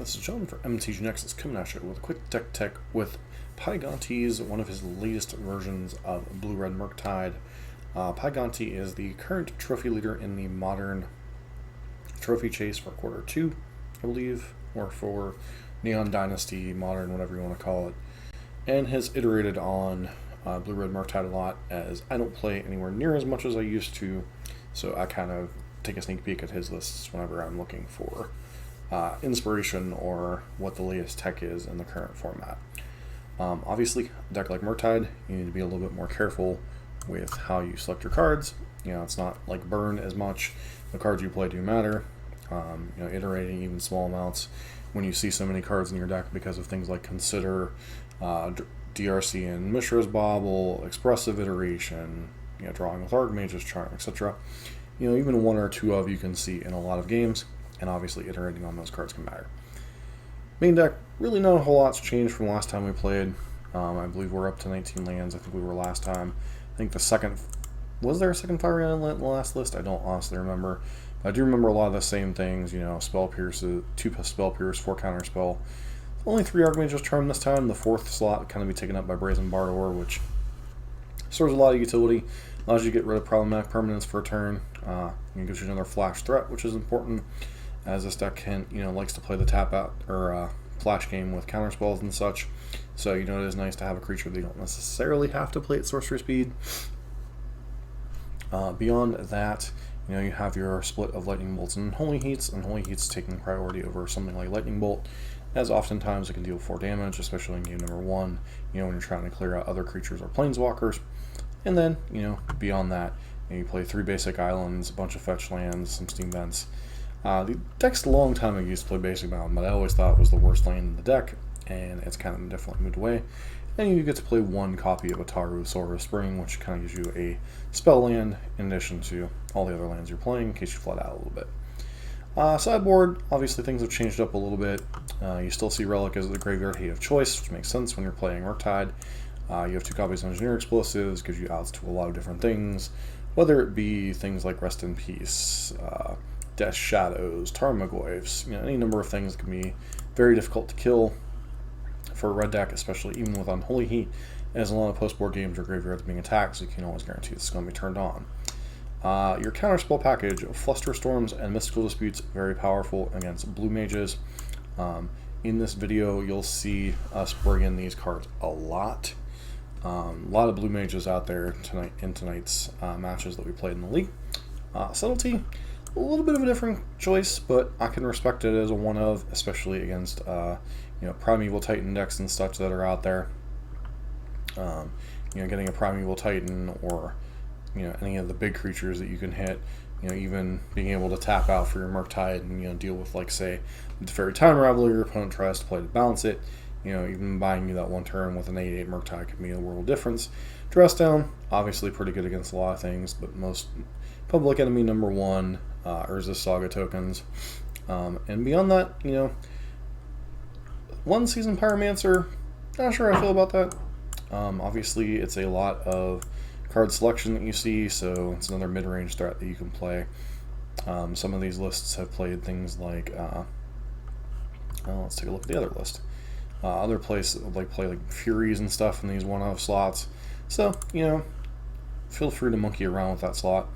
This is John for MTG Nexus coming at you with a quick Teck with Pie Gonti's one of his latest versions of Blue-Red Murktide. Pie Gonti is the current trophy leader in the modern trophy chase for Quarter 2, I believe, or for Neon Dynasty, modern, whatever you want to call it, and has iterated on Blue-Red Murktide a lot, as I don't play anywhere near as much as I used to, so I kind of take a sneak peek at his lists whenever I'm looking for inspiration or what the latest tech is in the current format. Obviously, a deck like Murktide, you need to be a little bit more careful with how you select your cards. You know, it's not like Burn as much. The cards you play do matter. Iterating even small amounts when you see so many cards in your deck because of things like Consider, DRC and Mishra's Bauble, Expressive Iteration, drawing with Archmage's Charm, etc. Even one or two of you can see in a lot of games, and obviously iterating on those cards can matter. Main deck, really not a whole lot's changed from last time we played. I believe we're up to 19 lands. I think we were last time. I think the second... Was there a second Fire Red in the last list? I don't honestly remember. But I do remember a lot of the same things, Spell Pierce, 2 Spell Pierce, 4 Counter Spell. Only 3 Archmage's Charm this time. The 4th slot kind of be taken up by Brazen Bardor, which serves a lot of utility. Allows you to get rid of problematic permanents for a turn. It gives you another flash threat, which is important, as this deck can, likes to play the tap out or flash game with counter spells and such. So it is nice to have a creature that you don't necessarily have to play at sorcery speed. Beyond that, you have your split of Lightning Bolts and Holy Heats taking priority over something like Lightning Bolt, as oftentimes it can deal 4 damage, especially in game number 1, when you're trying to clear out other creatures or planeswalkers. And then, beyond that, you play 3 basic islands, a bunch of fetch lands, some steam vents. The deck's a long time ago used to play basic mountain, but I always thought it was the worst land in the deck, and it's kind of definitely moved away. And you get to play 1 copy of Ataru, Sora Spring, which kind of gives you a spell land in addition to all the other lands you're playing in case you flood out a little bit. Sideboard, obviously things have changed up a little bit. You still see Relic as the graveyard hate of choice, which makes sense when you're playing Murktide. You have 2 copies of Engineer Explosives, gives you outs to a lot of different things, whether it be things like Rest in Peace, Death Shadows, Tarmogoyfs, any number of things that can be very difficult to kill for a red deck, especially even with Unholy Heat, as a lot of post-board games or graveyards being attacked, so you can always guarantee it's going to be turned on. Your counterspell package of Flusterstorms and Mystical Disputes, very powerful against blue mages. In this video, you'll see us bring in these cards a lot. A lot of blue mages out there tonight in tonight's matches that we played in the league. Subtlety, a little bit of a different choice, but I can respect it as a one of, especially against Primeval Titan decks and such that are out there. Getting a Primeval Titan or any of the big creatures that you can hit. Even being able to tap out for your Murktide and deal with, like, say, the Fairy Time Raveler your opponent tries to play to balance it. Even buying you that one turn with an 8/8 Murktide could be a world of difference. Dress Down, obviously pretty good against a lot of things, but most public enemy number 1, Urza's Saga tokens. And beyond that, 1 Season Pyromancer, not sure how I feel about that. Obviously, it's a lot of card selection that you see, so it's another mid-range threat that you can play. Some of these lists have played things like, let's take a look at the other list. Other places play like Furies and stuff in these one-off slots. So, feel free to monkey around with that slot.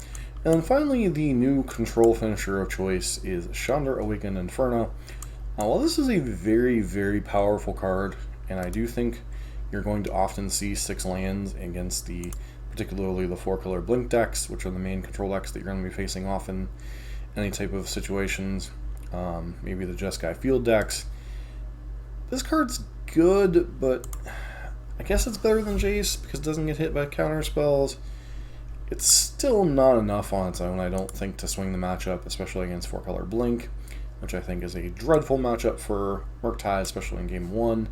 And then finally, the new control finisher of choice is Chandra Awakened Inferno. While this is a very, very powerful card, and I do think you're going to often see 6 lands against particularly the 4-color Blink decks, which are the main control decks that you're going to be facing off in any type of situations. Maybe the Jeskai Field decks. This card's good, but I guess it's better than Jace because it doesn't get hit by counter spells. It's still not enough on its own, I don't think, to swing the matchup, especially against 4-color Blink, which I think is a dreadful matchup for Murktide, especially in game 1.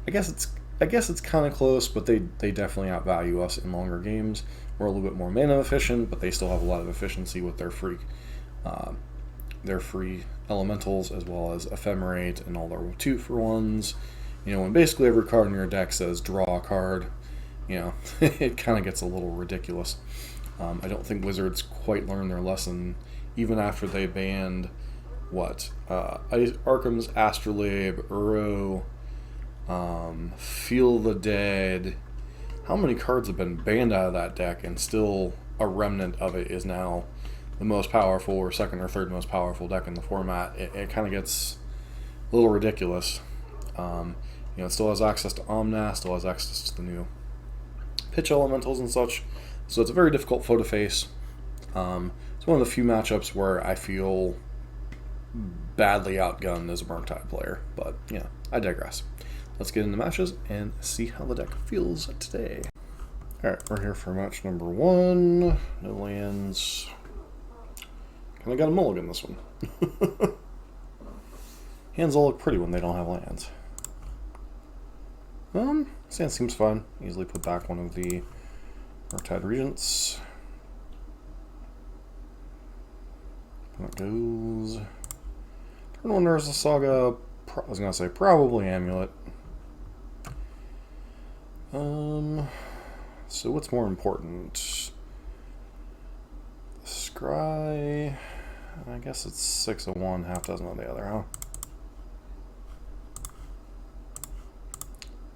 I guess it's kind of close, but they definitely outvalue us in longer games. We're a little bit more mana efficient, but they still have a lot of efficiency with their free elementals, as well as Ephemerate and all their 2-for-1s. When basically every card in your deck says draw a card, it kind of gets a little ridiculous. I don't think Wizards quite learned their lesson, even after they banned what? Arkham's Astrolabe, Uro, Feel the Dead. How many cards have been banned out of that deck, and still a remnant of it is now the most powerful, or second or third most powerful deck in the format? It kind of gets a little ridiculous. It still has access to Omnath, still has access to the new pitch elementals and such. So it's a very difficult foe to face. It's one of the few matchups where I feel badly outgunned as a Murktide player. But, I digress. Let's get into matches and see how the deck feels today. Alright, we're here for match number 1. No lands. Kind of got a mulligan this one. Hands all look pretty when they don't have lands. Sand seems fun. Easily put back one of the Murktide Regents. That goes. Turn 1 there's a Saga. I was gonna say probably Amulet. So what's more important? Scry. I guess it's 6 of one, half dozen of the other, huh?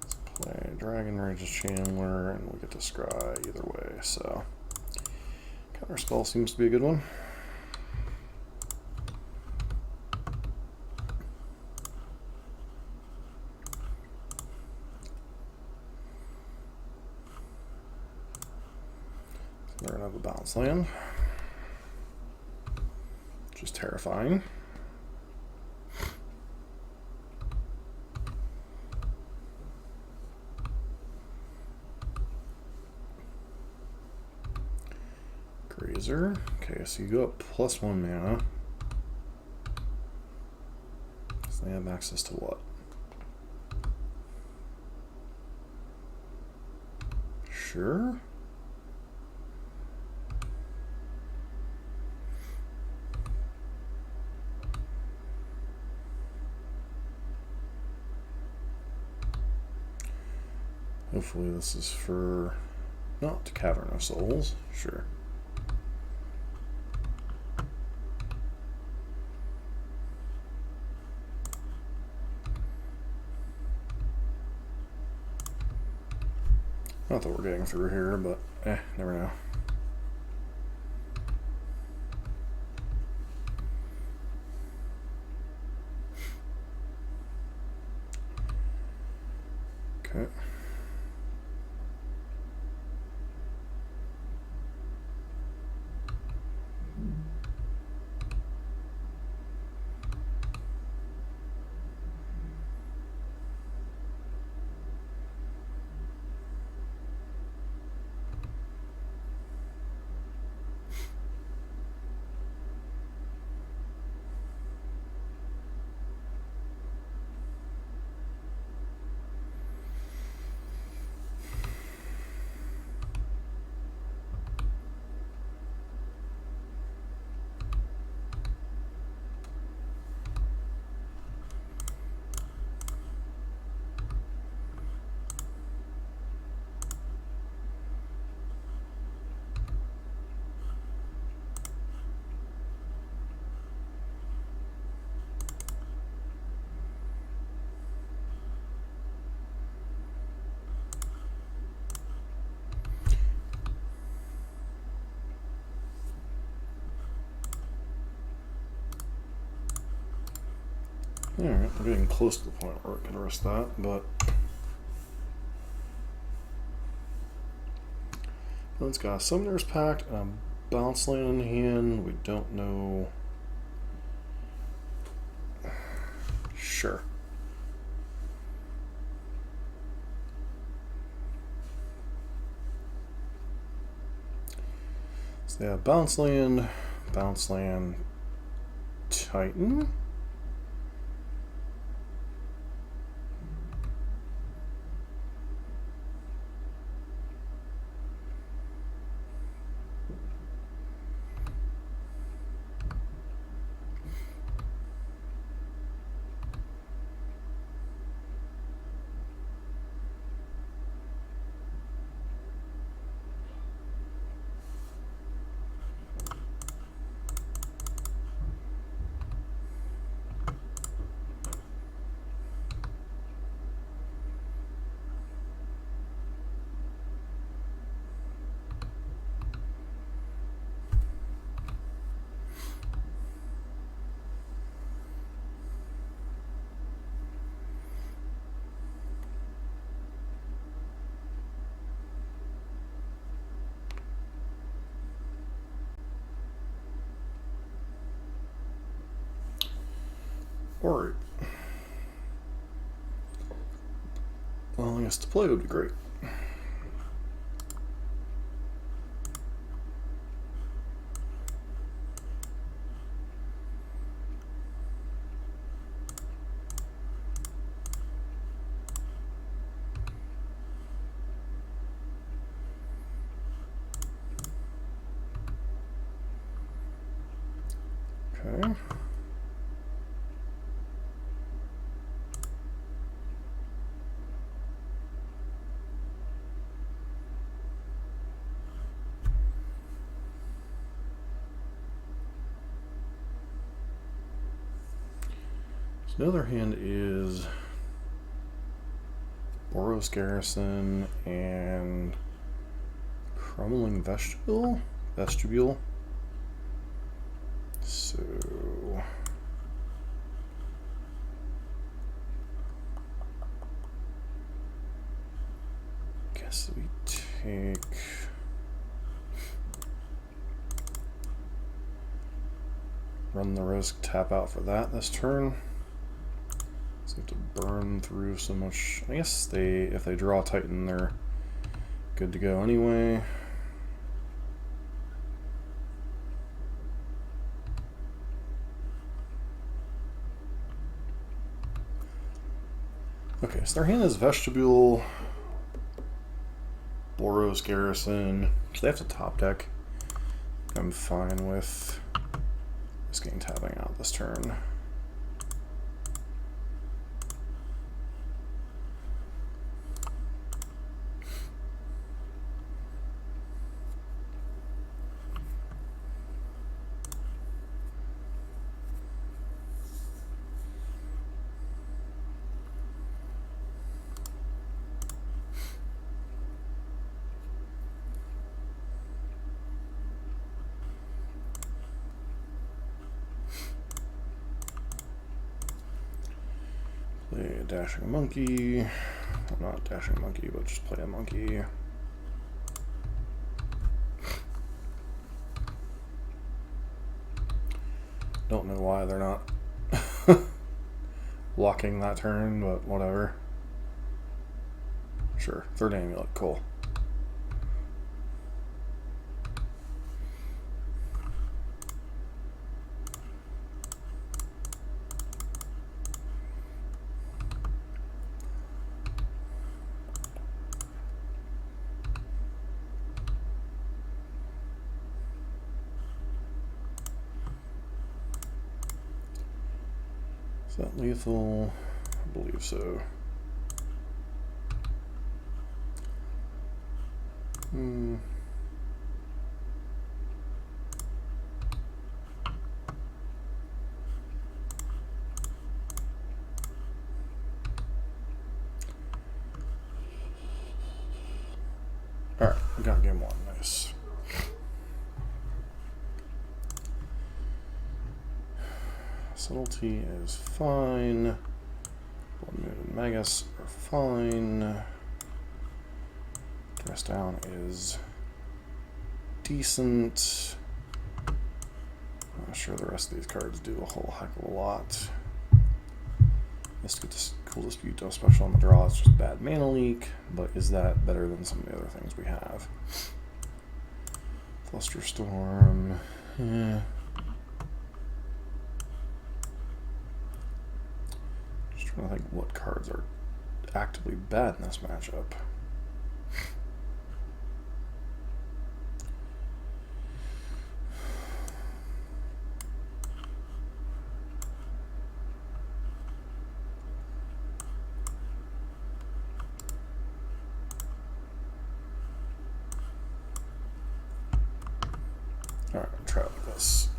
Let's play Dragon Rage's Chandler, and we get to scry either way, so Counterspell seems to be a good one. They're gonna have a bounce land, which is terrifying. Grazer. Okay, so you go up +1 mana. So they have access to what? Sure. Hopefully this is for not Cavern of Souls. Sure. Not that we're getting through here, but never know. Okay. Alright, we're getting close to the point where it can risk that, but it's got a Summoner's Pact and a bounce land in hand. We don't know. Sure. So they have bounce land, Titan. Alright. Well, I guess to play would be great. Okay. So the other hand is Boros Garrison and Crumbling Vestibule. So guess we take run the risk, tap out for that this turn. So we have to burn through so much. I guess if they draw Titan, they're good to go anyway. Okay, so their hand is Vestibule, Boros Garrison, so they have to top deck. I'm fine with risking tapping out this turn. Play a dashing monkey. Well, not dashing monkey, but just play a monkey. Don't know why they're not blocking that turn, but whatever. Sure, third amulet, cool. Is that lethal? I believe so. Alright, we got game one. Nice. Subtlety is fine. Blood Moon and Magus are fine. Dress down is decent. I'm not sure the rest of these cards do a whole heck of a lot. Let's get this Cool Dispute, no special on the draw. It's just bad mana leak, but is that better than some of the other things we have? Flusterstorm. Yeah. Just trying to think what cards are actively bad in this matchup. Alright, I'll try like this.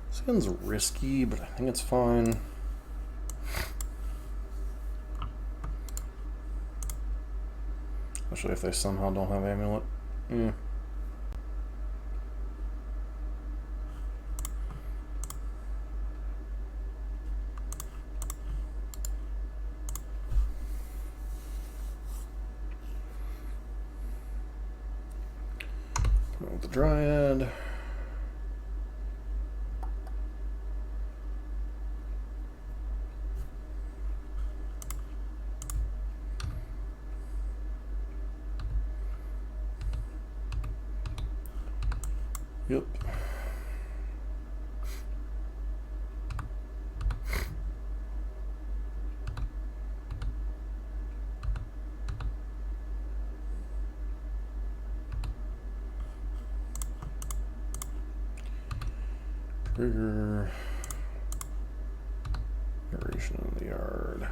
This gun's risky, but I think it's fine. Especially if they somehow don't have Amulet. Yeah. with the Dryad. Yep. Trigger. Narration in the yard.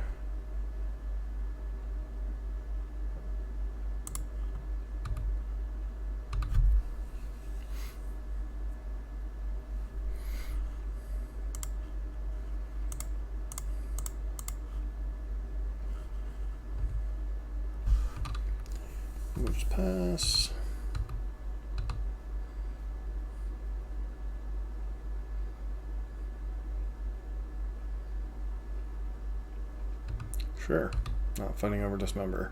Moves pass. Sure. Not fighting over Dismember.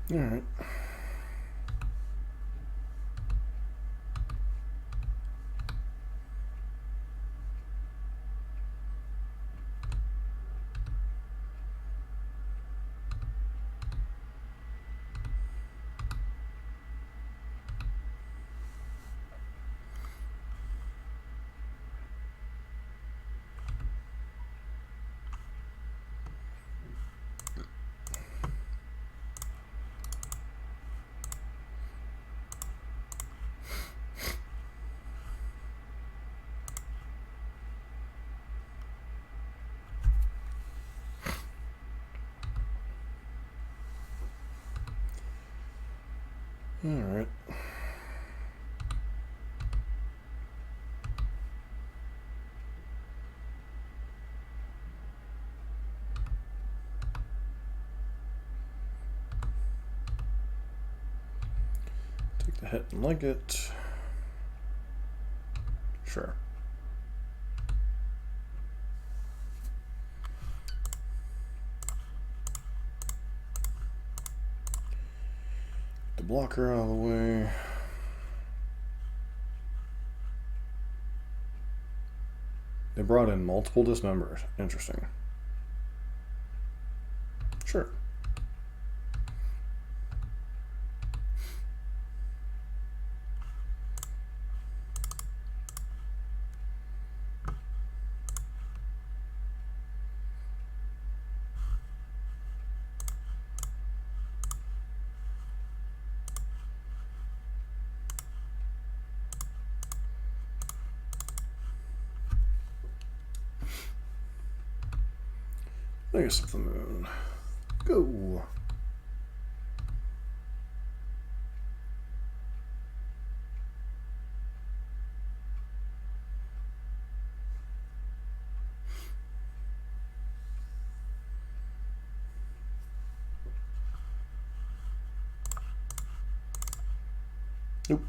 All right. All right. Take the hit and like it. Sure. The blocker out of the way. They brought in multiple dismembers. Interesting. Sure. Vegas of the Moon. Go. Nope.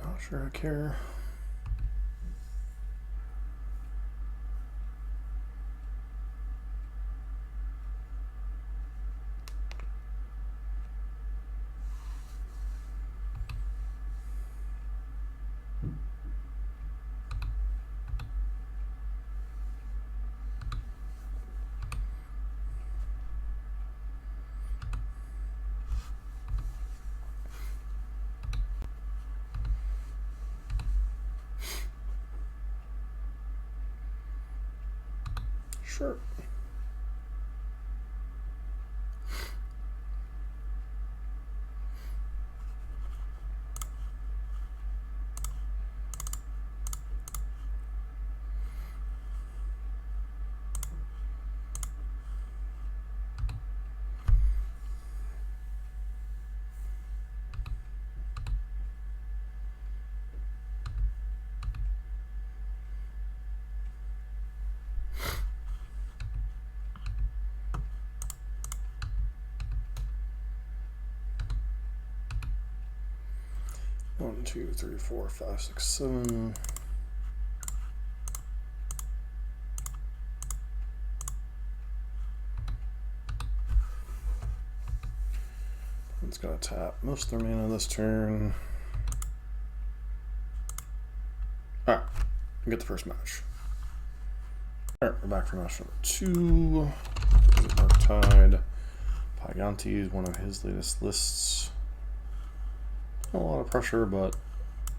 Not sure I care. Sure. One, two, three, four, five, six, seven. It's gonna tap most of their mana this turn. Alright, get the first match. Alright, we're back for match number 2. Izzet Murktide. Pie Gonti is one of his latest lists. Not a lot of pressure, but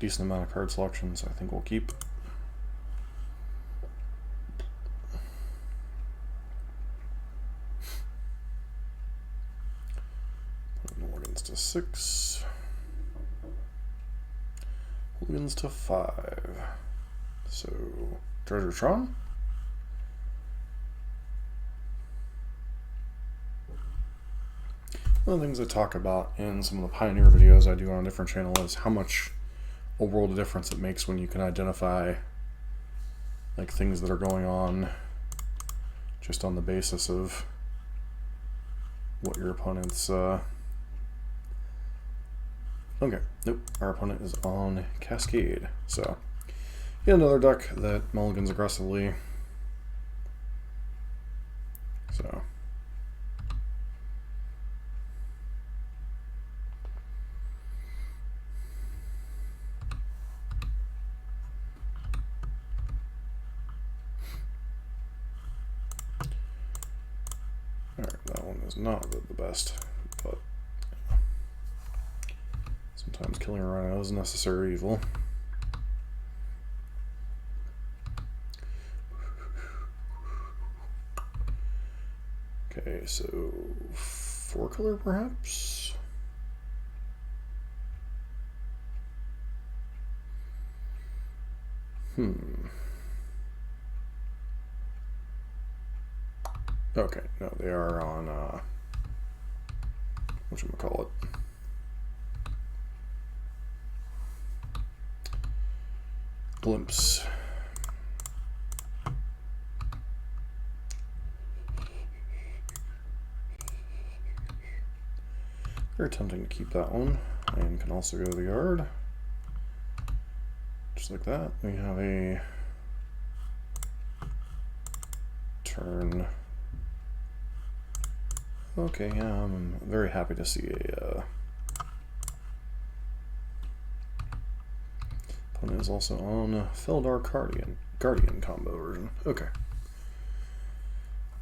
decent amount of card selection, so I think we'll keep. Mulligans to 6. Mulligans to 5. So, Treasure Tron. One of the things I talk about in some of the Pioneer videos I do on a different channel is how much a world of difference it makes when you can identify like things that are going on just on the basis of what your opponent's okay, nope, our opponent is on Cascade. So yet another deck that mulligans aggressively. So alright, that one is not the best, but sometimes killing a rhino is necessary evil. Okay, so 4 color perhaps? Okay, no, they are on, whatchamacallit. Glimpse. Very tempting to keep that one, and can also go to the yard. Just like that, we have a turn. Okay, yeah, I'm very happy to see a opponent is also on Feldar Guardian combo version. Okay.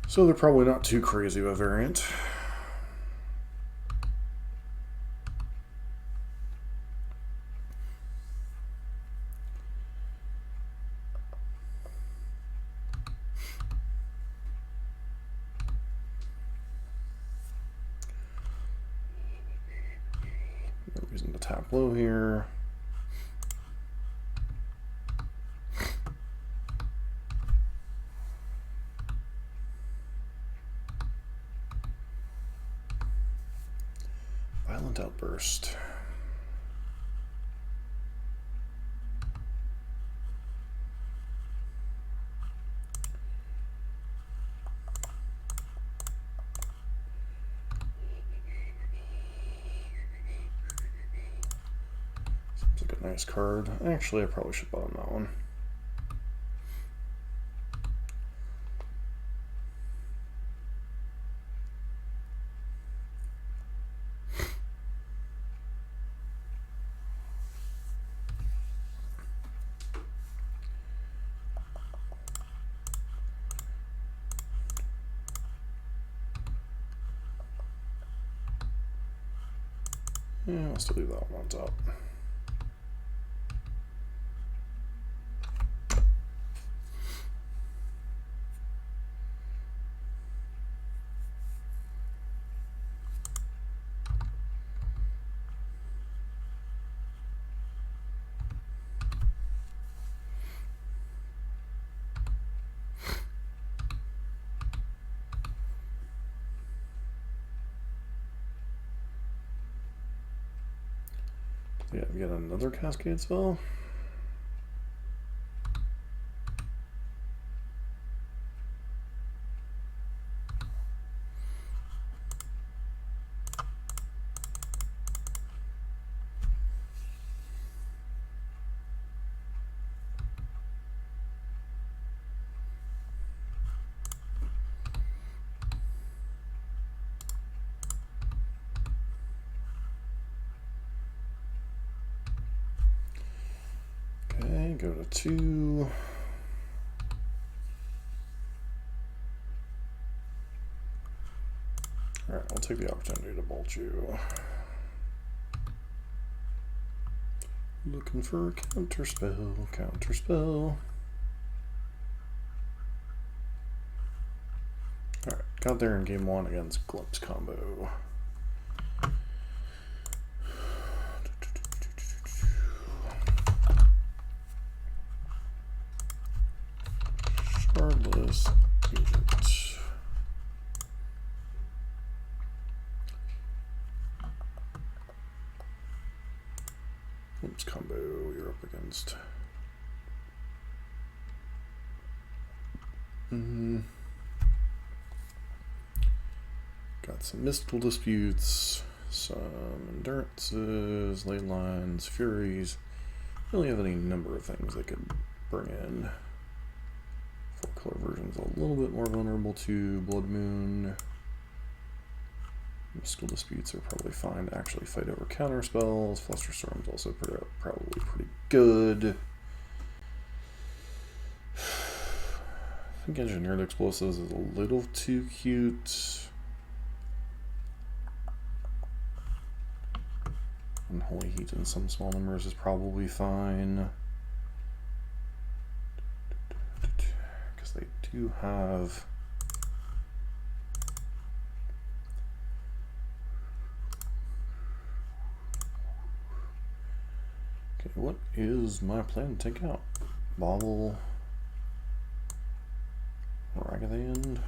So they're probably not too crazy of a variant. No reason to tap low here. Violent Outburst. Seems like a nice card. Actually, I probably should bottom that one. Yeah, I'll still leave that one on top. Yeah, we got another cascade spell. Okay, go to 2. Alright, I'll take the opportunity to bolt you. Looking for a counterspell, counterspell. Alright, got there in game 1 against Glimpse combo. Shardless Agent. Glimpse combo, you're up against. Got some mystical disputes, some endurances, ley lines, furies. Really have any number of things they could bring in. 4-color version's a little bit more vulnerable to Blood Moon. Mystical disputes are probably fine to actually fight over counter spells. Flusterstorm's also probably pretty good. I think Engineered Explosives is a little too cute. Unholy Heat in some small numbers is probably fine. Because they do have... Okay, what is my plan to take out? Bauble, Ragavan.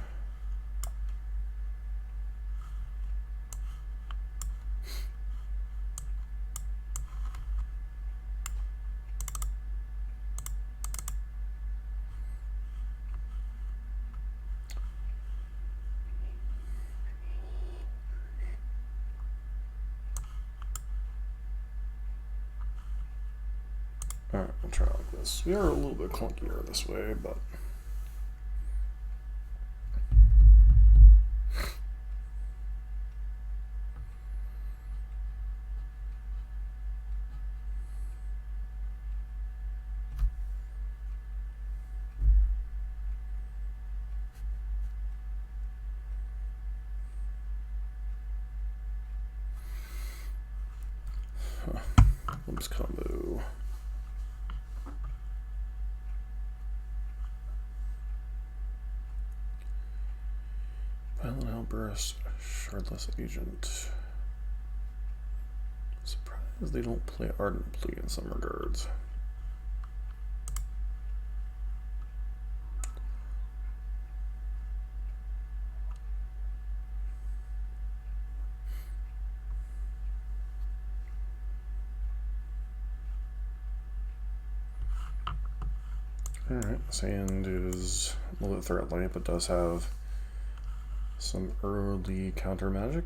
Alright, we'll try like this. We are a little bit clunkier this way, but... Glimpse combo. Violent Outburst, Shardless Agent. Surprised they don't play Ardent Plea in some regards. Alright, Sand is a little bit threatening, but does have some early counter magic.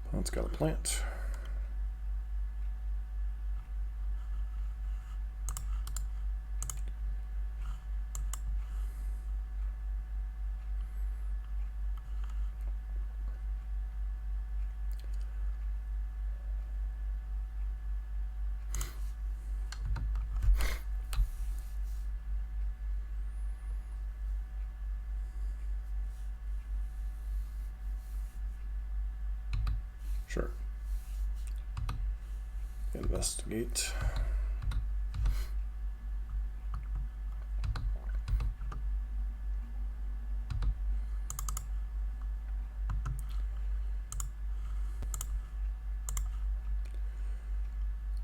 Opponent's got a plant. Sure. Investigate.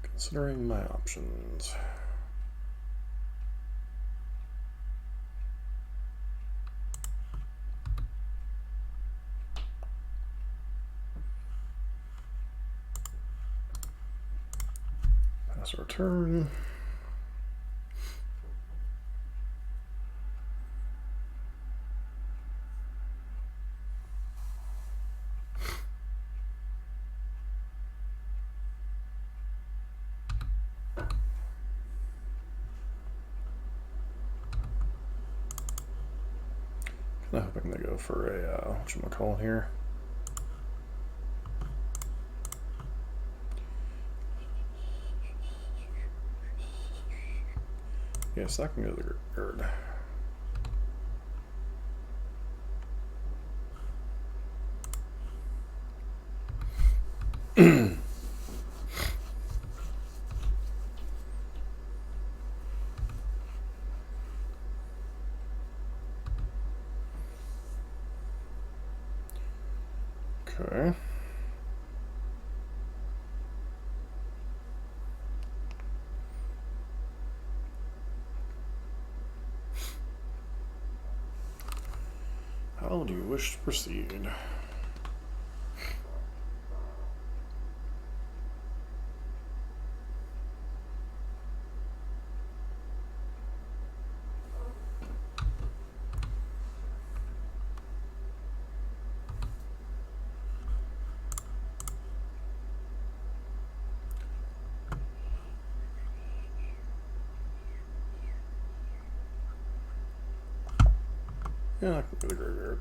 Considering my options. Pass our turn. I hope I can go for a, whatchamacallit here. Yes, that can go to the graveyard. Okay. How do you wish to proceed? Yeah, I can go to the graveyard.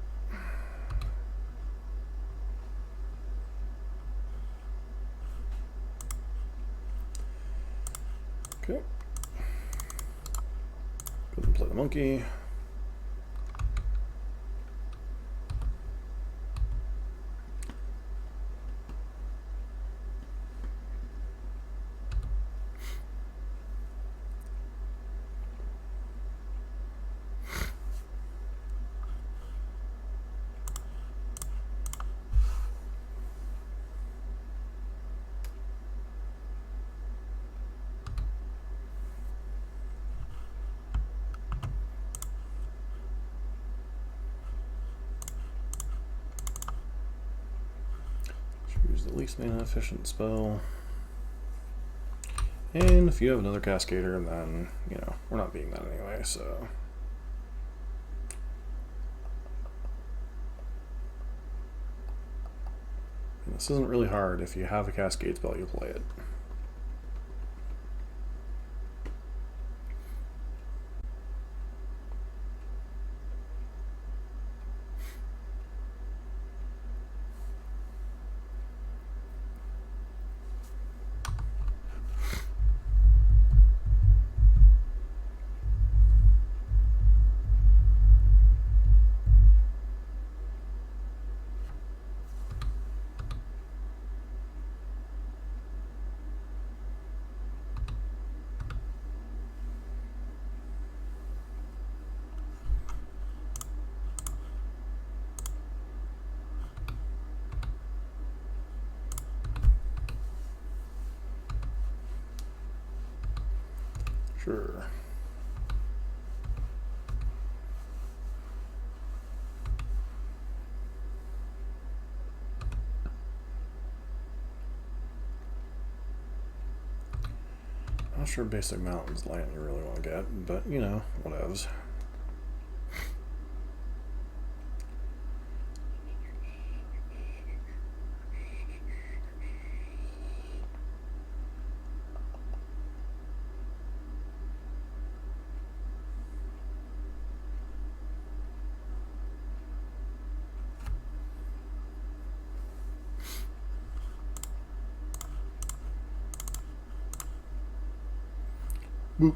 Okay. Go ahead and play the monkey. Choose the least mana efficient spell. And if you have another Cascader, then, you know, we're not beating that anyway, so. And this isn't really hard. If you have a Cascade spell, you play it. Sure. Not sure basic mountains land you really want to get, but you know, whatevs. Boop.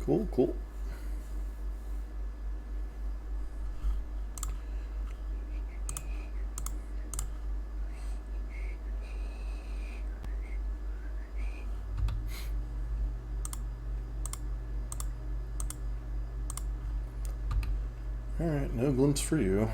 Cool, cool. Alright, no glimpse for you.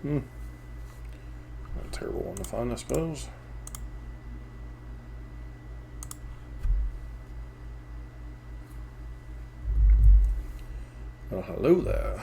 A terrible one to find, I suppose. Oh, hello there.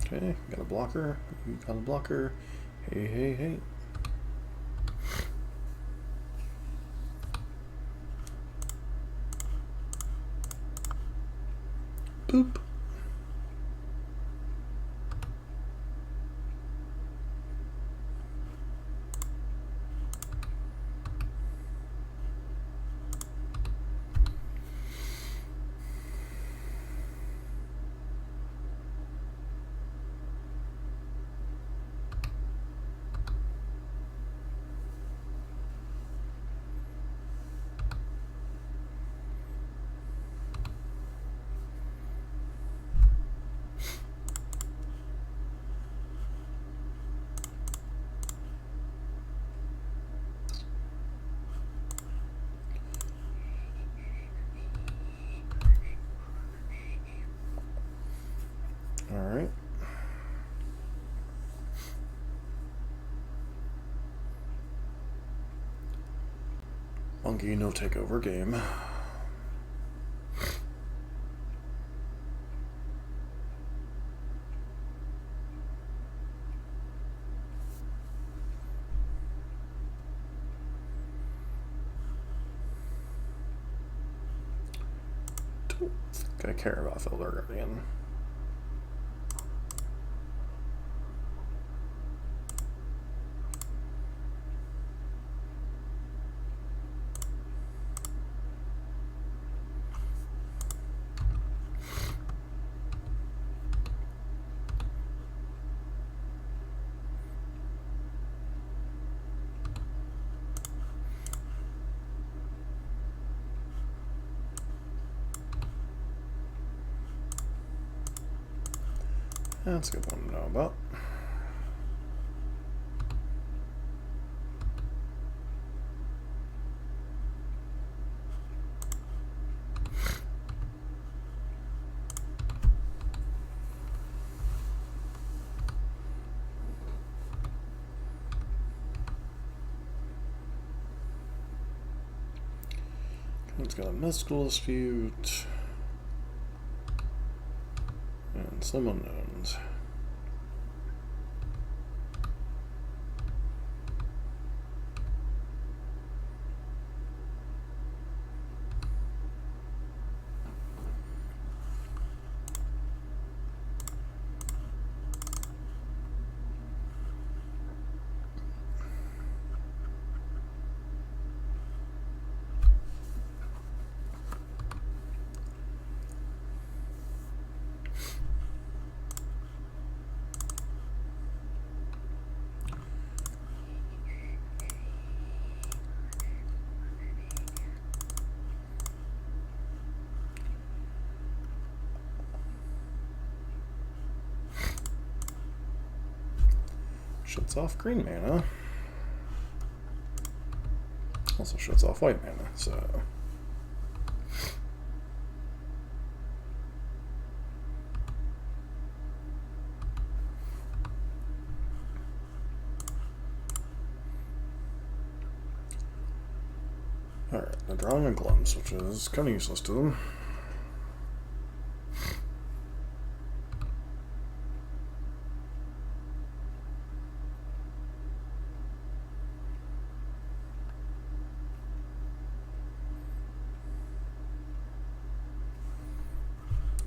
Okay, got a blocker. You got a blocker. Hey, hey, hey. Boop. Alright. Monkey no takeover game. Don't think I care about Elder Guardian. That's a good one to know about. It's got a mystical dispute and some unknowns. Shuts off green mana. Also shuts off white mana, so. Alright, they're drawing a glimpse, which is kind of useless to them.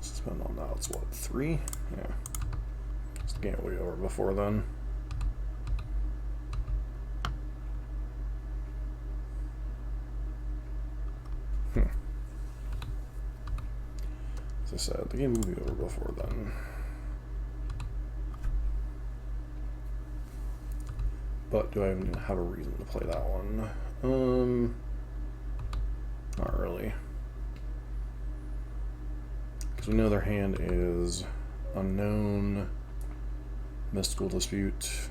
Spend on now, it's what, 3? Yeah. It's the game will be over before then. As I said, the game will be over before then. But do I even have a reason to play that one? early. Because we know their hand is Unknown, Mystical Dispute.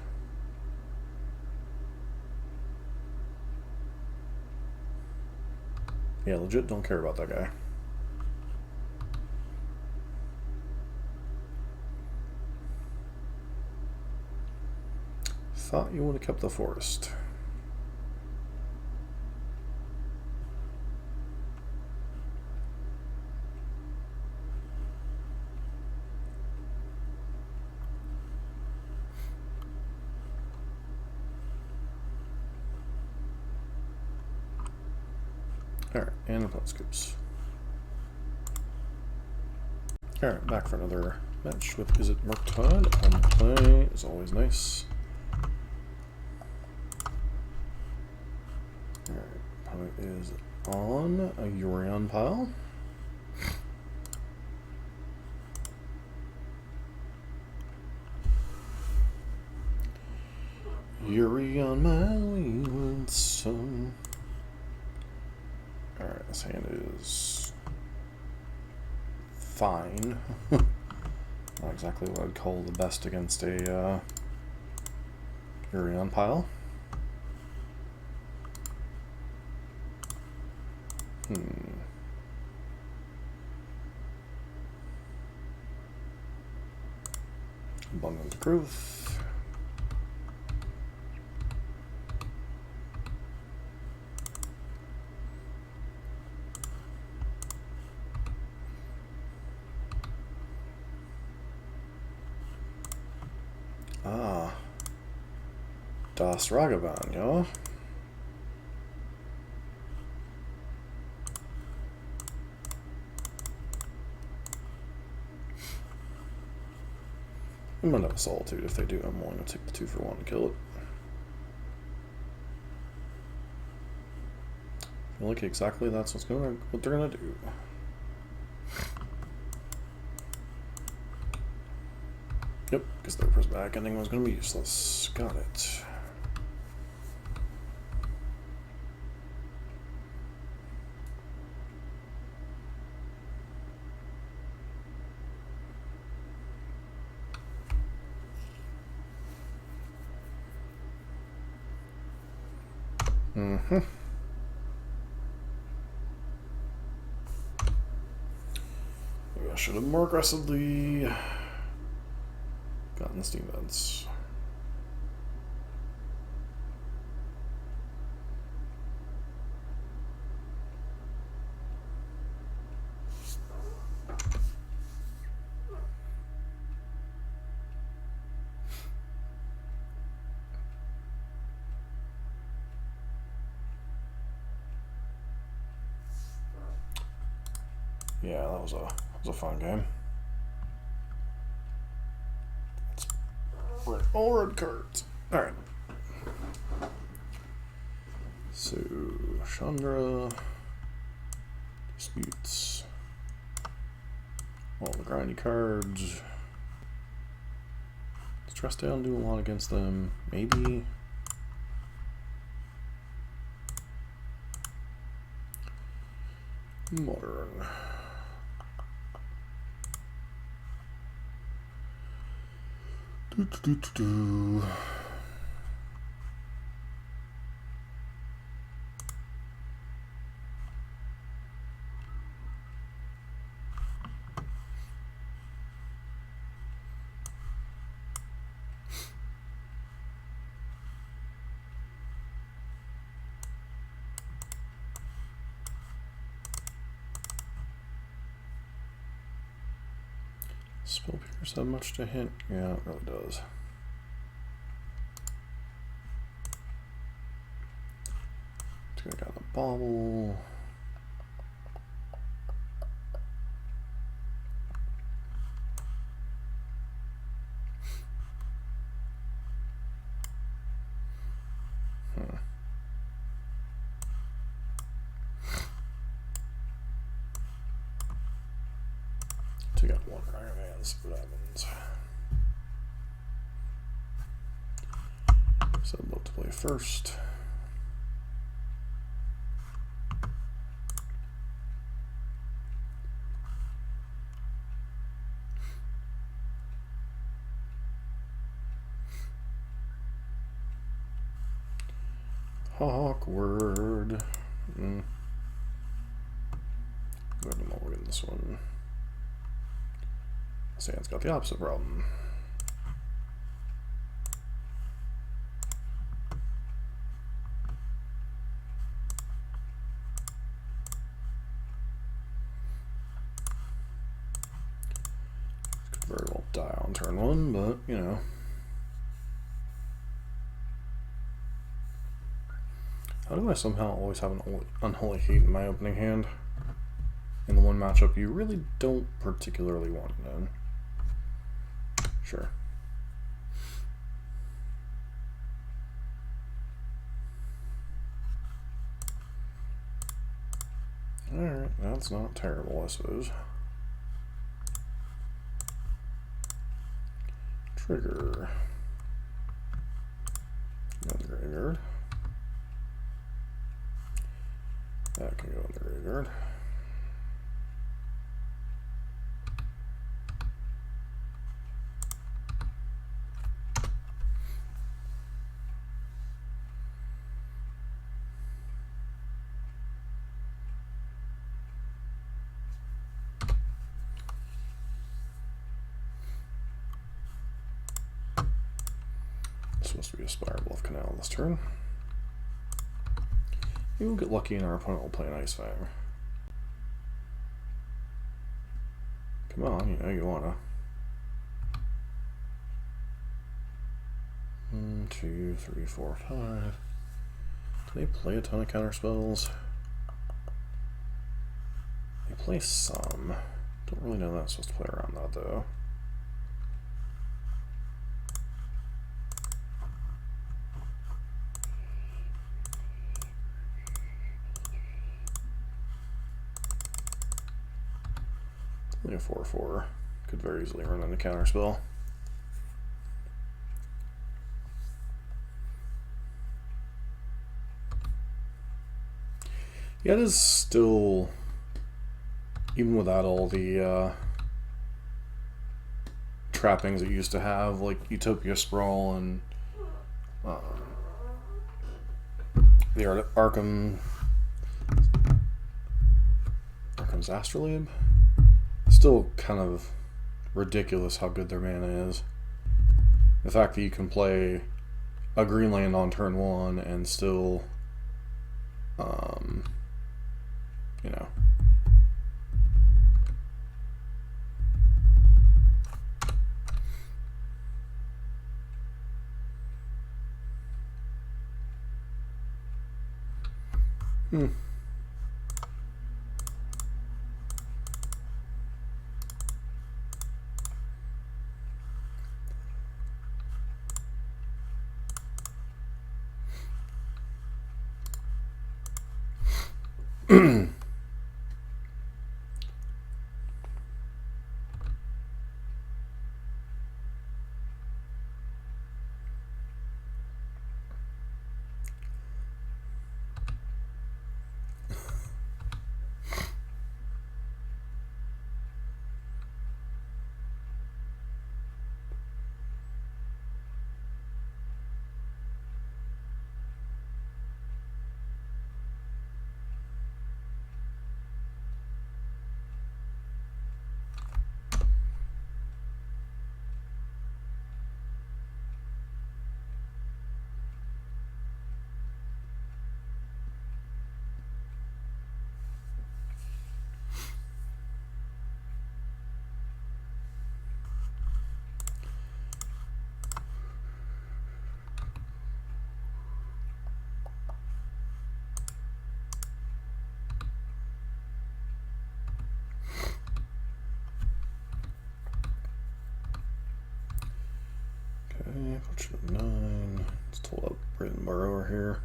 Yeah, legit don't care about that guy. Thought you would have kept the forest. Alright, and the plot scoops. Alright, back for another match with Izzet Murktide on play. Is always nice. Alright, opponent is on a Yorion pile. Yorion, my wayward son. Alright, this hand is fine. Not exactly what I'd call the best against a Yorion pile. Abundant growth. Ah. Das Ragavan, ja? I'm gonna have a Solitude if they do. I'm willing to take the 2-for-1 to kill it. I feel like exactly that's what they're gonna do. Yep, because their prismatic ending was gonna be useless. Got it. Maybe I should have more aggressively gotten the steam vents. Yeah, that was a fun game. All red cards. Alright. So, Chandra. Disputes. All the grindy cards. Stress down, do a lot against them. Maybe. Modern. Spell Pierce have much to hint? Yeah, it really does. I got a bobble. Take out one Iron Man, see what happens. So I'd love to play first. Awkward. Go ahead and mulligan this one. Sand's got the opposite problem. Could very well die on turn one, but you know. How do I somehow always have an Unholy Hate in my opening hand? In the one matchup you really don't particularly want it in. Sure. Alright, that's not terrible, I suppose. Trigger. Go in the graveyard. That can go in the graveyard. It's supposed to be a Spire Bluff Canal this turn. Maybe we'll get lucky and our opponent will play an Ice Fang. Come on, you know you wanna. 1, 2, 3, 4, 5. Do they play a ton of counter spells? They play some. Don't really know that I'm supposed to play around that though. Only a 4/4. Could very easily run into counter spell. Yeah, it is still, even without all the trappings it used to have, like Utopia Sprawl and the Arkham's Astrolabe. Still kind of ridiculous how good their mana is. The fact that you can play a green land on turn one and still, you know. Put you at 9. Let's pull up Britain Burrower here.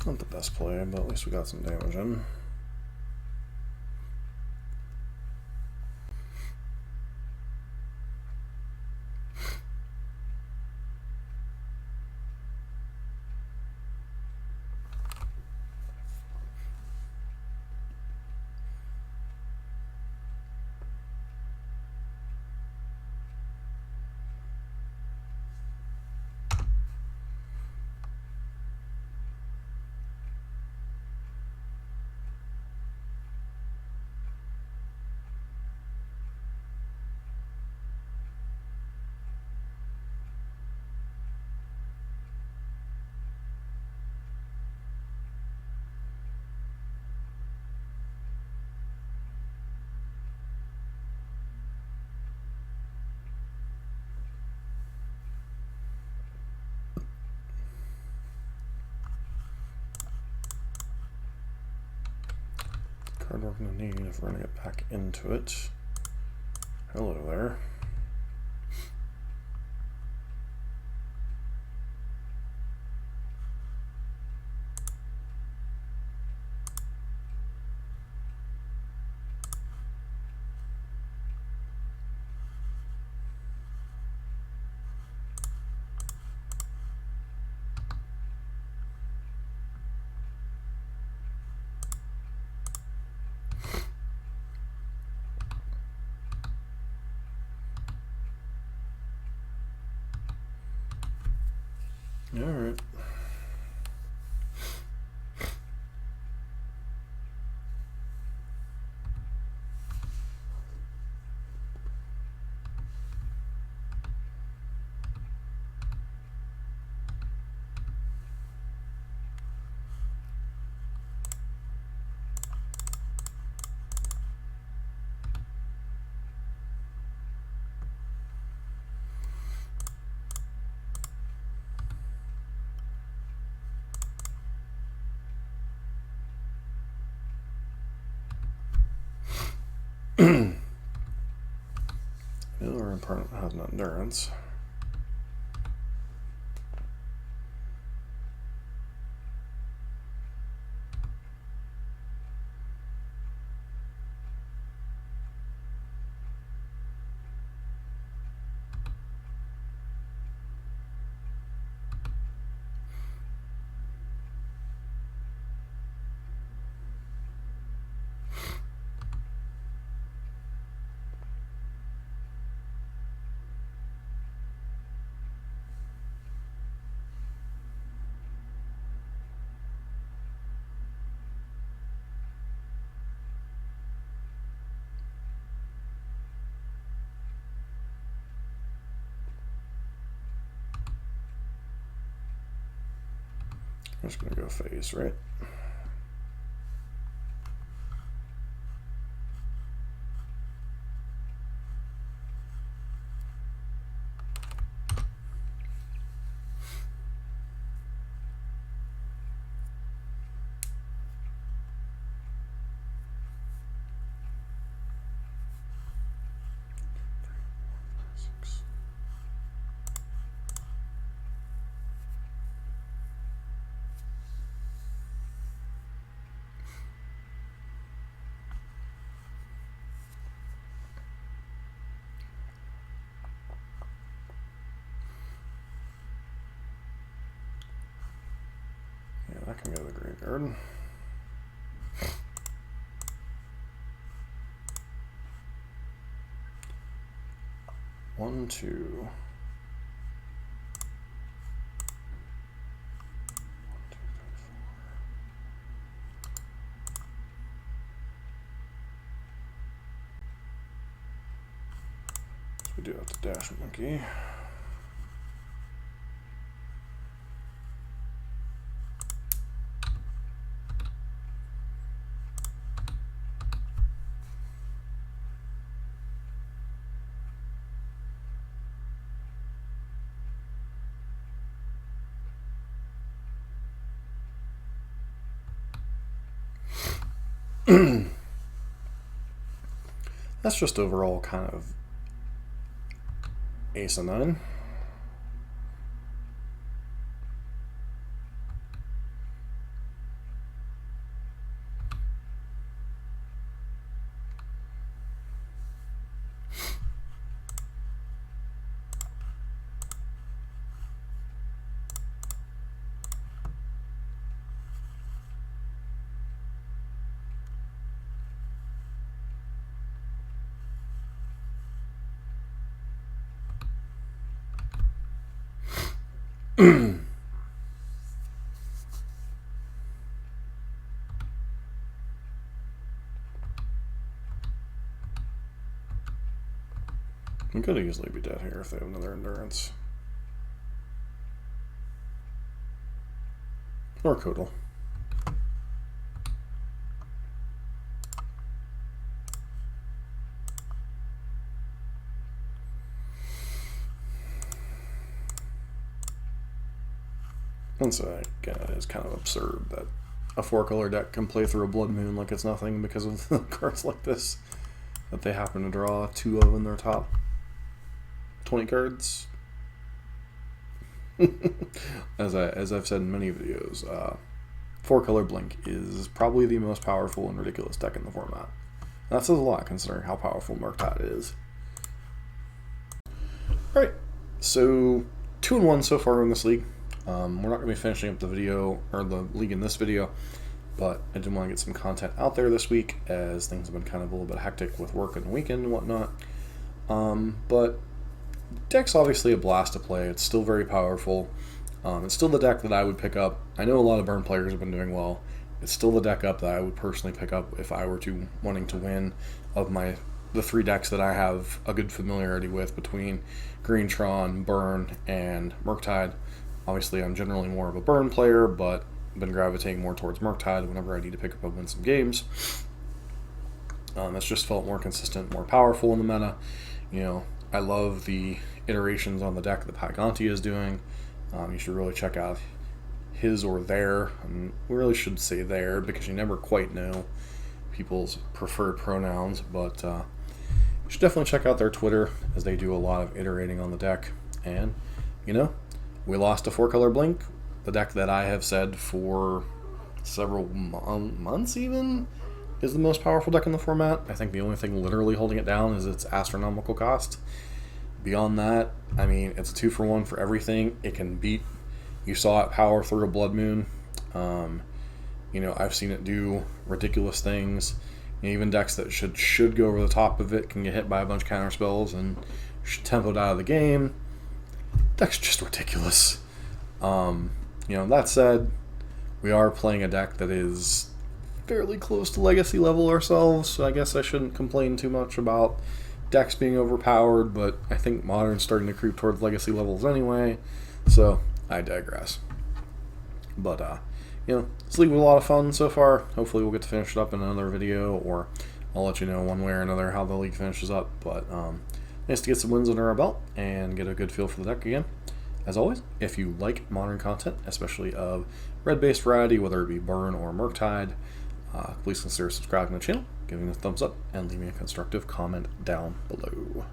Not the best play, but at least we got some damage in. Card we're going to need if we're going to get back into it. Hello there. All right. Our opponent has an endurance. I'm just going to go face, right? Yeah, that can go to the graveyard. One, two. So we do have to dash monkey. That's just overall kind of asinine. I'm gonna easily be dead here if they have another endurance. Or Kodal. And so, again, it's kind of absurd that a 4-color deck can play through a Blood Moon like it's nothing because of the cards like this that they happen to draw 2 of in their top 20 cards. As I've said in many videos, 4-color Blink is probably the most powerful and ridiculous deck in the format. And that says a lot considering how powerful Murktide is. Alright, so 2-1 so far in this league. We're not going to be finishing up the video, or the league in this video, but I did want to get some content out there this week as things have been kind of a little bit hectic with work and the weekend and whatnot. But deck's obviously a blast to play. It's still very powerful. It's still the deck that I would pick up. I know a lot of burn players have been doing well. It's still the deck up that I would personally pick up if I were to wanting to win of the 3 decks that I have a good familiarity with between Green Tron, Burn, and Murktide. Obviously, I'm generally more of a Burn player, but I've been gravitating more towards Murktide whenever I need to pick up and win some games. It's just felt more consistent, more powerful in the meta. You know, I love the iterations on the deck that Pie Gonti is doing. You should really check out his or their, and we really should say their because you never quite know people's preferred pronouns, but you should definitely check out their Twitter as they do a lot of iterating on the deck. And, you know, we lost a 4-color Blink, the deck that I have said for several months even is the most powerful deck in the format. I think the only thing literally holding it down is its astronomical cost. Beyond that, I mean, it's a 2-for-1 for everything. It can beat, you saw it power through a Blood Moon. You know, I've seen it do ridiculous things. You know, even decks that should go over the top of it can get hit by a bunch of counter spells and tempoed out of the game. Deck's just ridiculous. You know, that said, we are playing a deck that is fairly close to legacy level ourselves, so I guess I shouldn't complain too much about decks being overpowered, but I think Modern's starting to creep towards legacy levels anyway, so I digress. But, you know, this league was a lot of fun so far. Hopefully we'll get to finish it up in another video, or I'll let you know one way or another how the league finishes up, but nice to get some wins under our belt and get a good feel for the deck again. As always, if you like Modern content, especially of red-based variety, whether it be Burn or Murktide, please consider subscribing to the channel, giving it a thumbs up, and leaving a constructive comment down below.